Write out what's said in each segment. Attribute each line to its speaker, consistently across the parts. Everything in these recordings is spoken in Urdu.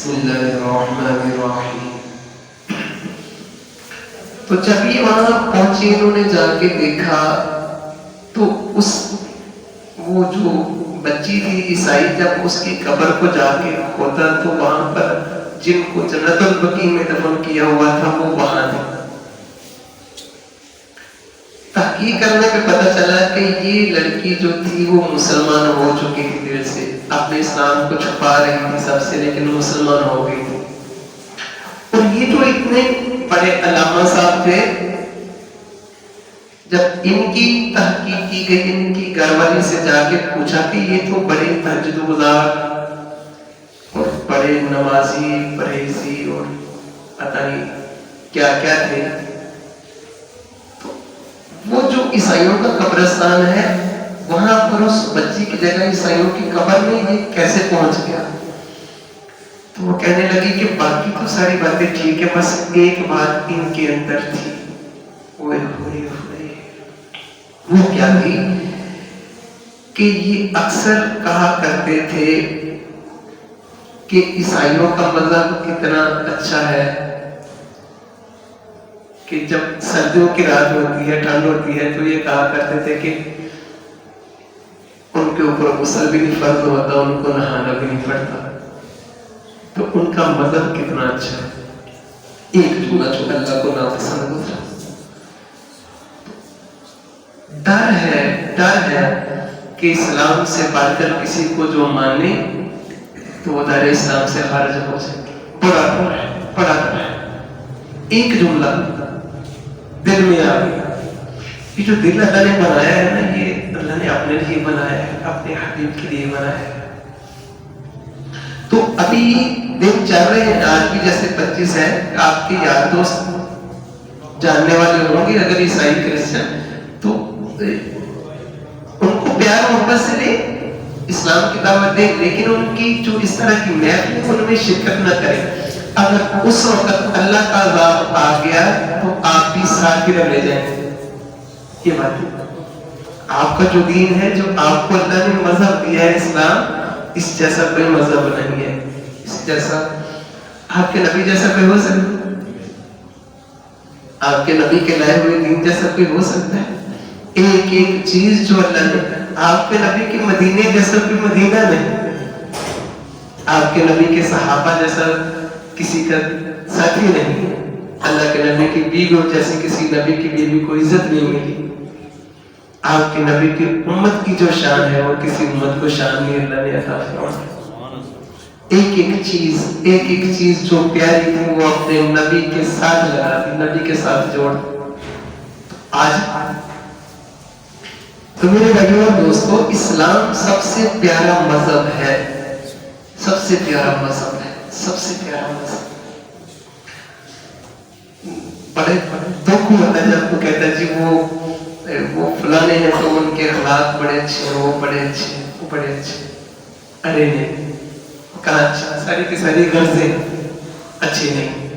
Speaker 1: بسم اللہ الرحمن الرحیم. تو جب یہ وہاں پہنچے انہوں نے جا کے دیکھا تو وہ جو بچی تھی عیسائی جب اس کی قبر کو جا کے کھودا تو وہاں پر جن کو جنت البقیع میں دفن کیا ہوا تھا وہ وہاں تھے. تحقیق کرنے پہ پتہ چلا کہ یہ لڑکی جو تھی وہ مسلمان ہو چکی تھی دل سے، اپنے اسلام کو چھپا رہی تھی سب سے، لیکن مسلمان ہو گئی تھی. اور یہ جو اتنے بڑے علامہ صاحب تھے، جب ان کی تحقیق کی گئی، ان کی گھر والی سے جا کے پوچھا کہ یہ تو بڑے تہجد گزار اور بڑے نمازی پرہیزی اور پتہ نہیں کیا کیا تھے، وہ جو عیسائیوں کا قبرستان ہے وہاں پر اس بچی کی جگہ عیسائیوں کی قبر میں یہ کیسے پہنچ گیا؟ تو وہ کہنے لگی کہ باقی تو ساری باتیں ٹھیک ہے، بس ایک بات ان کے اندر تھی. وہ کیا تھی کہ یہ اکثر کہا کرتے تھے کہ عیسائیوں کا مذہب کتنا اچھا ہے کہ جب سردیوں کی رات ہوتی ہے، ٹھنڈ ہوتی ہے، تو یہ کہا کرتے تھے کہ ان کے اوپر غسل بھی نہیں فرض ہوتا، ان کو نہانا بھی نہیں پڑتا. تو ان کا مذہب کتنا اچھا ہے. ایک جملہ جو اللہ کو ناپسند ہوتا. ڈر ہے کہ اسلام سے بڑھ کر کسی کو جو مانے تو وہ دار اسلام سے خارج ہو سکے. بڑا ڈر ہے. ایک جملہ دل میں آ گیا. یہ جو دل اللہ نے بنایا ہے نا، یہ اللہ نے اپنے لیے بنایا ہے، اپنے حبیب کے لیے بنایا ہے. تو ابھی دن چل رہے ہیں، آج بھی جیسے 25 ہے، آپ کے یار دوست جاننے والے ہوں گے اگر عیسائی کرسچن، تو ان کو پیار محبت سے لے، اسلام کی دعوت دیں، لیکن ان کی جو اس طرح کی محفل ہے ان میں شرکت نہ کریں. اگر اس وقت اللہ کا عذاب آ گیا تو آپ بھی ساتھ گرہ لے جائیں گے. یہ بات ہے. آپ کا جو دین ہے، جو آپ کو اللہ نے مذہب دیا ہے اسلام، اس جیسا کوئی مذہب نہیں ہے. اس جیسا آپ کے نبی جیسا کوئی ہو سکتا ہے؟ آپ کے نبی کے لائے ہوئے دین جیسا کوئی ہو سکتا ہے؟ ایک ایک چیز جو اللہ نے، آپ کے نبی کے مدینے جیسا کوئی مدینہ نہیں، آپ کے نبی کے صحابہ جیسا کسی کا ساتھی نہیں، اللہ کے نبی کی بیوی جیسے کسی نبی کی بیوی کو عزت نہیں ملی. آپ کے نبی کی امت کی جو شان ہے وہ کسی امت کو شان نہیں اللہ نے عطا فرمائی. ایک ایک چیز جو پیاری تھی وہ اپنے نبی کے ساتھ لگا دی، نبی کے ساتھ جوڑ. آج تو میرے بھائیوں اور دوستو، اسلام سب سے پیارا مذہب ہے، سب سے پیارا مذہب ہے، سب سے پیارا مذہب. بڑے دکھ ہوتا ہے جب کو کہتا ہے جی وہ فلانے ہیں تو ان کے اخلاق بڑے اچھے ہیں، وہ بڑے اچھے ہیں، وہ بڑے اچھے ہیں. ارے نہیں، کہاں اچھا، ساری کی ساری غرضیں اچھی نہیں.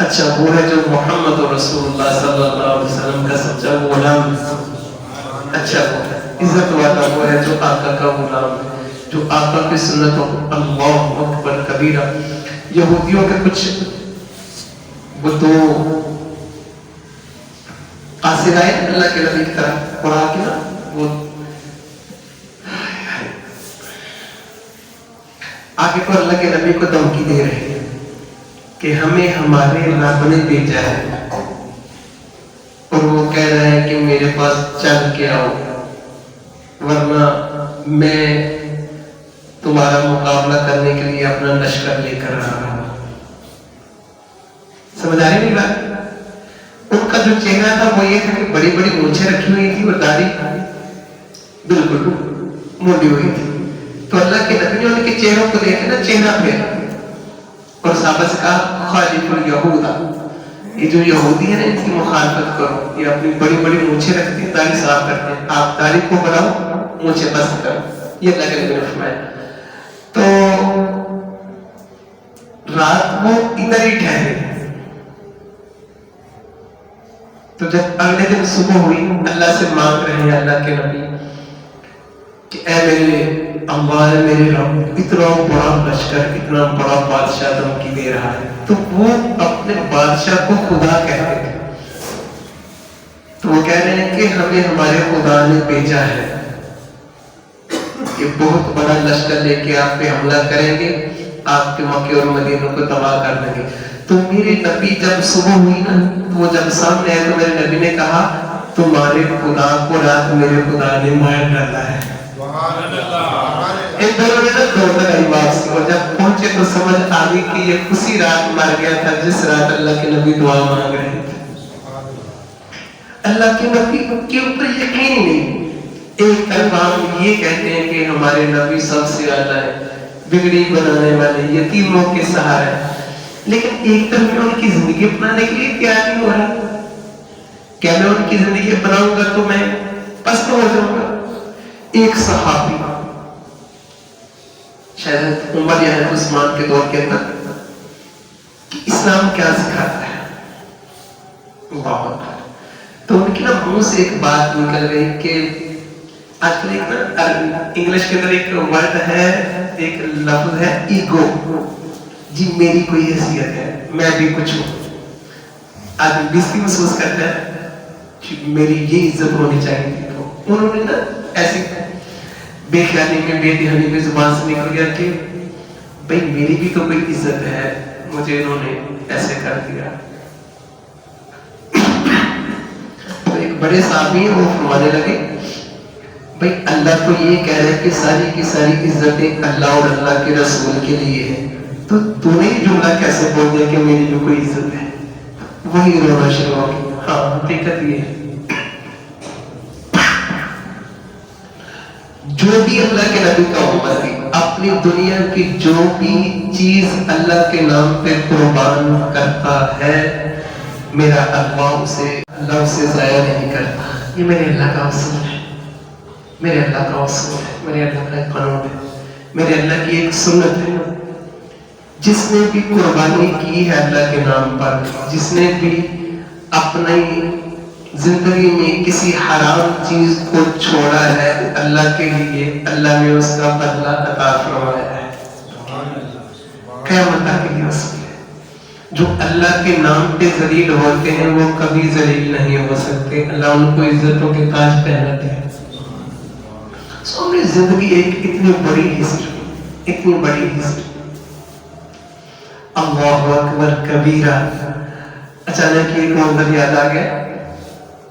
Speaker 1: اچھا وہ ہے جو محمد رسول اللہ صلی اللہ علیہ وسلم کا سچا غلام. اچھا وہ ہے عزت والا، وہ ہے جو آقا کا غلام ہے، جو آقا کی سنتوں کو اللہ اکبر کبیرہ. یہودیوں کے کچھ وہ دو قاصد آئے اللہ کے نبی کی طرف پڑھا کے نا، وہ آگے پر اللہ کے نبی کو دھمکی دے رہے ہیں کہ ہمیں ہمارے رب نے بھیجا ہے، اور وہ کہہ رہا ہے کہ میرے پاس چل کے آؤ ورنہ میں تمہارا مقابلہ کرنے کے لیے اپنا لشکر لے کر رہا ہوں. سمجھ آ رہی نہیں بات؟ ان کا جو چہرہ تھا وہ یہ تھا کہ بڑی بڑی مونچھیں رکھی ہوئی تھی اور داڑھی بالکل مونڈی ہوئی تھی. تو اللہ کے نبی نے ان کے چہروں کو دیکھے نا، چہرہ پھیرا اور صحابہ سے کہا خالف الیہود، یہ جو یہودی ہیں نا ان کی مخالفت کرو، یہ اپنی بڑی بڑی مونچھیں رکھتے ہیں، داڑھی صاف کرتے ہیں، آپ داڑھی کو بڑھاؤ، مونچھیں بست کرو. یہ اللہ کے نبی نے فرمایا. تو رات وہ ادھر ہی ٹھہرے. تو جب اگلے دن صبح ہوئی، اللہ سے مانگ رہے ہیں اللہ کے نبی، کہ اے میرے اللہ، میرے رب، اتنا بڑا لشکر، اتنا بڑا بادشاہ دھمکی دے رہا ہے. تو وہ اپنے بادشاہ کو خدا کہتے تھے. تو وہ کہہ رہے ہیں کہ ہمیں ہمارے خدا نے بھیجا ہے کہ بہت بڑا لشکر لے کے آپ پہ حملہ کریں گے، آپ کے مکے اور مدینوں کو تباہ کر دیں گے. تو میرے نبی جب صبح ہوئی نا، تو وہ جب سامنے آئے تو میرے نبی نے کہا تمہارے خدا کو رات میرے خدا نے مار ڈالا ہے. ان دونوں نے نا دوڑ لگائی واپسی، اور جب پہنچے تو سمجھ آ گئی کہ یہ اسی رات مر گیا تھا جس رات اللہ کے نبی دعا مانگ رہے تھے. اللہ کے نبی کے اوپر یقین نہیں. ایک طرف ہم یہ کہتے ہیں کہ ہمارے نبی سب سے اعلیٰ ہے، بگڑی بنانے والے، یتیموں کے سہارے، لیکن ایک طرف میں ان کی زندگی اپنانے کے لیے تیار نہیں ہو رہا. کیا میں ان کی زندگی اپناؤں گا تو میں پست ہو جاؤں گا؟ ایک صحابی شاید عمر یا عثمان کے دور کے اندر کہ اسلام کیا سکھاتا ہے، بہت تو ان کی نا منہ سے ایک بات نکل گئی کہ آج کل ایک نا انگلش کے اندر ایک ورڈ ہے، ایک لفظ ہے ایگو. جی میری کوئی حیثیت ہے، میں بھی کچھ ہوں. آدمی بیزتی محسوس کرتا ہے کہ میری یہ عزت ہونی چاہیے تھی. تو انہوں نے نا ایسی بے خیالی میں، بے دہانی میں زبان سے نکل گیا کہ بھئی میری بھی تو کوئی عزت ہے، مجھے انہوں نے ایسے کر دیا. تو ایک بڑے صحابی وہ فرمانے لگے بھئی اللہ تو یہ کہہ رہے کہ ساری کی ساری عزتیں اللہ اور اللہ کے رسول کے لیے ہے، تو تو نے یہ جملہ کیسے بول دیا کہ میری بھی کوئی عزت ہے؟ وہی رونا شروع ہو گیا. ہاں حقیقت یہ ہے، جو بھی اللہ کے نبی کا امت ہے، اپنی دنیا کی جو بھی چیز اللہ کے نام پہ قربان کرتا ہے، میرا اللہ اسے ضائع نہیں کرتا. یہ میرے اللہ کا اصول ہے، میرے اللہ کا اصول ہے، میرے اللہ کا ایک قانون ہے، میرے اللہ کی ایک سنت ہے. جس نے بھی قربانی کی ہے اللہ کے نام پر، جس نے بھی اپنی زندگی میں کسی حرام چیز کو چھوڑا ہے اللہ کے لیے، اللہ نے اس کا بدلہ عطا فرمایا ہے. قیامت کے لیے اس لیے جو اللہ کے نام پہ ذلیل ہوتے ہیں وہ کبھی ذلیل نہیں ہو سکتے. اللہ ان کو عزتوں کے تاج پہناتے ہیں. سو ہماری زندگی ایک اتنی بڑی ہسٹری، اتنی بڑی ہسٹری. اللہ اکبر کبیرہ. اچانک ایک منظر یاد آ گیا،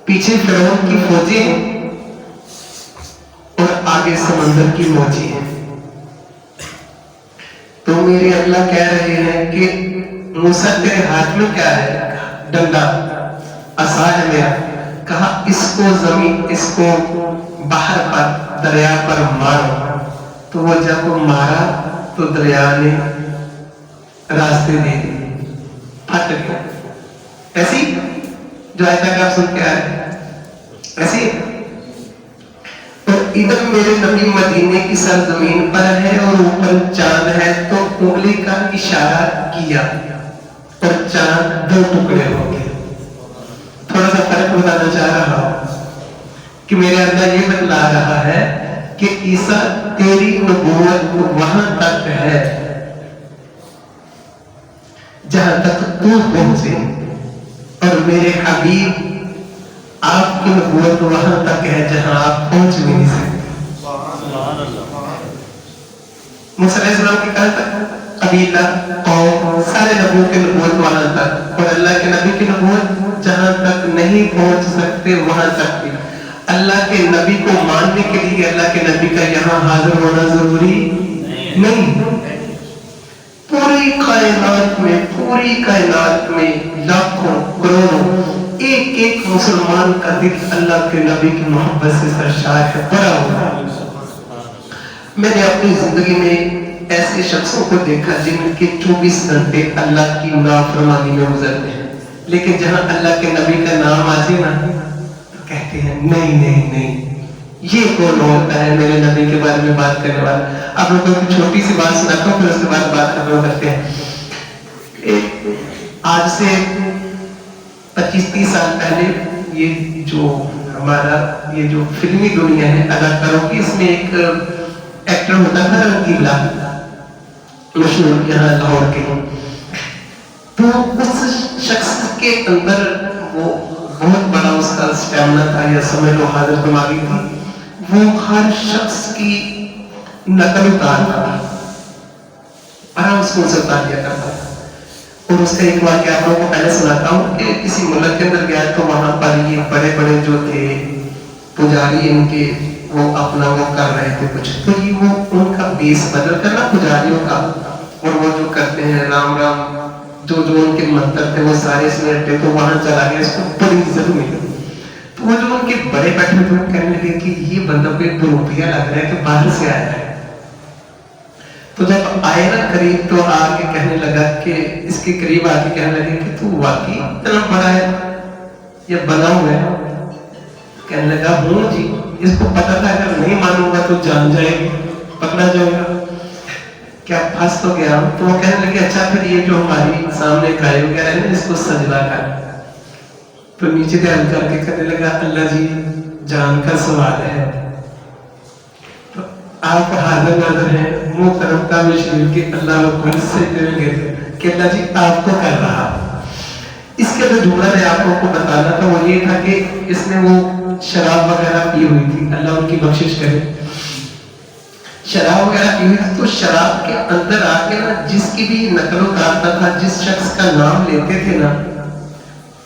Speaker 1: پیچھے فرعون کی فوجیں ہیں اور آگے سمندر کی موجیں ہیں. تو میرے اللہ کہہ رہے ہیں کہ موسیٰ تیرے ہاتھ میں کیا ہے؟ ڈنڈا، عصا ہے میرا. کہا اس کو زمین، اس کو باہر پر، دریا پر مارو. تو وہ جب مارا تو دریا نے راستے دے دیے، پھٹ گیا. ایسی جو آیت تک آپ سن کے آئے ایسی. اور ادھر میرے نبی مدینے کی سرزمین پر ہے اور اوپر چاند ہے. تو انگلی کا اشارہ کیا اور چاند 2 ٹکڑے ہو گئے. تھوڑا سا فرق بتانا چاہ رہا ہوں کہ میرے اندر یہ بتلا رہا ہے کہ عیسیٰ تیری نبوت وہاں تک ہے جہاں تک تو پہنچے، اور میرے حبیب آپ کی نبوت وہاں تک ہے جہاں آپ پہنچ بھی نہیں سکتے. موسیٰ علیہ السلام کی کہا تک قبیلہ، قوم، سارے نبیوں کی نبوت وہاں تک، اور اللہ کے نبی کی نبوت جہاں تک نہیں پہنچ سکتے وہاں تک بھی. اللہ کے نبی کو ماننے کے لیے اللہ کے نبی کا یہاں حاضر ہونا ضروری نہیں. پوری کائنات میں لاکھوں کروڑوں ایک ایک مسلمان کا دل اللہ کے نبی کی محبت سے سرشار ہے، بڑا ہوا. میں نے اپنی زندگی میں ایسے شخصوں کو دیکھا جن کے 24 گھنٹے اللہ کی نافرمانی میں گزرتے ہیں، لیکن جہاں اللہ کے نبی کا نام آ جائے نا تو کہتے ہیں نہیں نہیں نہیں، یہ کون ہوتا ہے میرے نبی کے بارے میں بات کرنے والا. آپ لوگوں کو چھوٹی سی بات سناتا ہوں، پھر اس کے بعد بات کرتے ہیں. آج سے 25-30 سال پہلے یہ جو ہمارا یہ جو فلمی دنیا ہے اداکاروں کی، اس میں ایک ایکٹر ہوتا تھا رنگیلا، مشہور یہاں لاہور کے، تو اس شخص کے اندر وہ بہت بڑا اس کا اسٹیمنا تھا، یا سمجھ لو حاضر دماغی تھی، وہ ہر شخص کی نقل اتارتا تھا، آرام سے ان سے اتار دیا کرتا تھا۔ اور اس کا ایک واقعہ آپ لوگوں کو پہلے سناتا ہوں کہ کسی ملک کے اندر گیا تو وہاں پر یہ بڑے بڑے جو تھے پجاری ان کے، وہ اپنا وہ کر رہے تھے کچھ، تو یہ وہ ان کا بیس بدل کر نا پجاریوں کا، اور وہ جو کرتے ہیں رام رام، جو جو ان کے منتر تھے وہ سارے اس میں ہٹے، تو وہاں چلا گیا، اس کو بڑی عزت ملی۔ تو وہ جو ان کے بڑے بیٹھے تھے وہ کہنے لگے کہ یہ بندہ کوئی بروپیا لگ رہا ہے کہ باہر سے آیا ہے۔ تو جب آئے نا قریب تو آ کے کہنے لگا کہ اس کے قریب آ کے کہنے لگے کہ تو واقعی اتنا بڑا ہے یا بنا ہوا ہے؟ کہنے لگا ہوں جی، اس کو پتا تھا اگر نہیں مانوں گا تو جان جائے گی، پکڑا جائے گا، کیا پھنس تو گیا ہوں۔ تو وہ کہنے لگے اچھا پھر یہ جو ہماری سامنے گائے وغیرہ ہے نا اس کو سجدہ کر۔ تو نیچے دھیان کر کے کہنے لگا اللہ جی جان کا سوال ہے، آپ حاضر ناظر ہیں، منہ کرم کا مشیر کے اللہ کو سے کریں گے کہ اللہ جی آپ کو کر رہا۔ اس کے جو جملہ میں آپ کو بتانا تھا وہ یہ تھا کہ اس نے وہ شراب وغیرہ پی ہوئی تھی، اللہ ان کی بخشش کرے، شراب وغیرہ پی ہوئی تھی، تو شراب کے اندر آ کے نا جس کی بھی نقل اتارتا تھا، جس شخص کا نام لیتے تھے نا،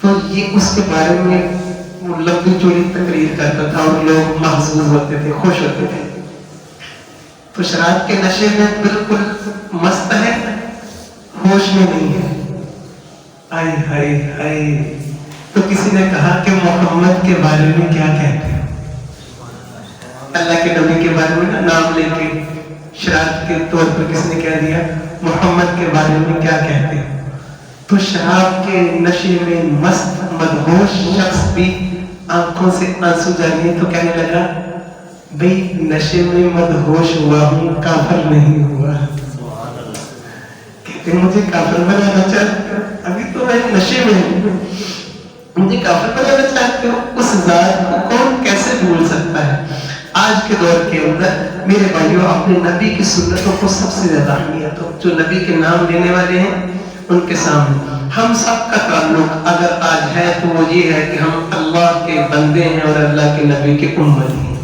Speaker 1: تو یہ اس کے بارے میں وہ لمبی چوڑی تقریر کرتا تھا اور لوگ محظوظ ہوتے تھے، خوش ہوتے تھے۔ تو شراب کے نشے میں بالکل مست ہے، ہوش میں نہیں ہے۔ آئے ہائے ہائے، تو کسی نے کہا کہ محمد کے بارے میں کیا کہتے ہیں؟ اللہ کے نبی کے بارے میں نام لے کے شراب کے طور پر کس نے کہہ دیا محمد کے بارے میں کیا کہتے ہیں؟ تو شراب کے نشے میں مست مدہوش شخص بھی آنکھوں سے آنسو جاری، تو کہنے لگا بھئی نشے میں مدہوش ہوا ہوں، کافر نہیں ہوا۔ کہتے ہیں مجھے کافر بنانا چاہتے ہو، ابھی تو میں نشے میں ہوں، مجھے کافر بنانا چاہتے ہو؟ اس ذات کو کون کیسے بھول سکتا ہے؟ آج کے دور کے اندر میرے بھائیوں اپنے نبی کی سنتوں کو سب سے زیادہ اہمیت ہو، جو نبی کے نام لینے والے ہیں ان کے سامنے ہم سب کا تعلق اگر آج ہے تو وہ یہ ہے کہ ہم اللہ کے بندے ہیں اور اللہ کے نبی کے امت ہیں۔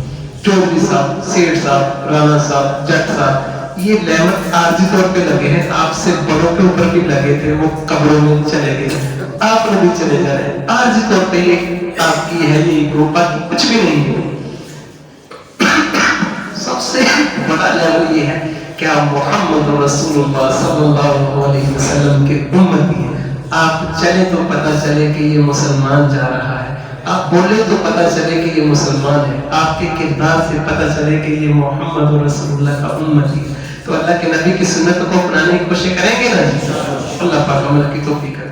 Speaker 1: چودھری صاحب، سیٹھ صاحب، رانا صاحب، جٹ صاحب، یہ لیمت عارضی طور پہ لگے ہیں، آپ سے بڑوں کے اوپر بھی لگے تھے، وہ قبروں میں چلے گئے، آپ بھی چلے جا رہے ہیں، عارضی طور پہ یہ آپ کی ہے، یہ گروپا کی کچھ بھی نہیں ہے۔ سب سے بڑا لیول یہ ہے کہ آپ محمد رسول اللہ صلی اللہ علیہ وسلم کے امتی ہیں۔ آپ چلے تو پتہ چلے کہ یہ مسلمان جا رہا ہے، آپ بولے تو پتہ چلے کہ یہ مسلمان ہے، آپ کے کردار سے پتہ چلے کہ یہ محمد رسول اللہ کا امتی ہے۔ تو اللہ کے نبی کی سنت کو اپنانے کی کوشش کریں گے نا جی، اللہ پاک عمل کی توفیق کرے۔